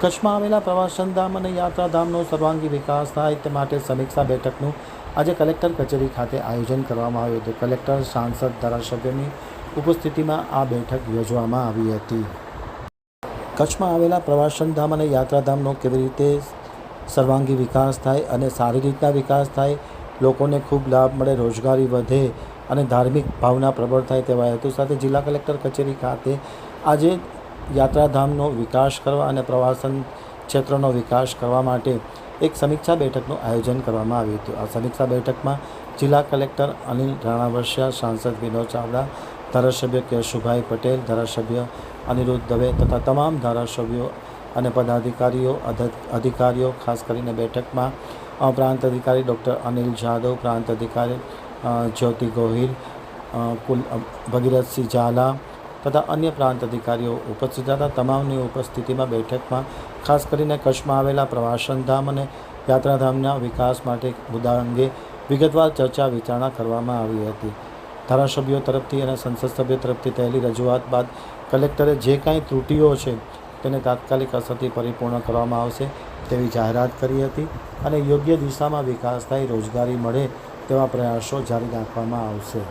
કચ્છમાં આવેલા પ્રવાસન ધામ અને યાત્રાધામનો સર્વાંગી વિકાસ થાય તે માટે સમીક્ષા બેઠકનું આજે કલેક્ટર કચેરી ખાતે આયોજન કરવામાં આવ્યું હતું. કલેક્ટર, સાંસદ, ધારાસભ્યોની ઉપસ્થિતિમાં આ બેઠક યોજવામાં આવી હતી. કચ્છમાં આવેલા પ્રવાસન ધામ અને યાત્રાધામનો કેવી રીતે સર્વાંગી વિકાસ થાય અને સારી રીતના વિકાસ થાય, લોકોને ખૂબ લાભ મળે, રોજગારી વધે અને ધાર્મિક ભાવના પ્રબળ થાય તેવા હેતુ સાથે જિલ્લા કલેક્ટર કચેરી ખાતે આજે યાત્રાધામનો વિકાસ કરવા અને પ્રવાસન ક્ષેત્રનો વિકાસ કરવા માટે એક સમીક્ષા બેઠકનું આયોજન કરવામાં આવ્યું હતું. આ સમીક્ષા બેઠકમાં જિલ્લા કલેક્ટર અનિલ રાણાવસિયા, સાંસદ વિનોદ ચાવડા, ધારાસભ્ય કેશુભાઈ પટેલ, ધારાસભ્ય અનિરુદ્ધ દવે તથા તમામ ધારાસભ્યો અને પદાધિકારીઓ, અધિકારીઓ ખાસ કરીને બેઠકમાં પ્રાંત અધિકારી ડૉક્ટર અનિલ જાદવ, પ્રાંત અધિકારી જ્યોતિ ગોહિલ, ભગીરથસિંહ ઝાલા તથા અન્ય પ્રાંત અધિકારીઓ ઉપસ્થિત હતા. તમામની ઉપસ્થિતિમાં બેઠકમાં ખાસ કરીને કચ્છમાં આવેલા પ્રવાસન ધામ અને યાત્રાધામના વિકાસ માટે મુદ્દા અંગે વિગતવાર ચર્ચા વિચારણા કરવામાં આવી હતી. ધારાસભ્યો તરફથી અને સંસદ સભ્યો તરફથી થયેલી રજૂઆત બાદ કલેક્ટરે જે કાંઈ ત્રુટીઓ છે તેને તાત્કાલિક અસરથી પરિપૂર્ણ કરવામાં આવશે તેવી જાહેરાત કરી હતી અને યોગ્ય દિશામાં વિકાસ થાય, રોજગારી મળે તેવા પ્રયાસો જારી રાખવામાં આવશે.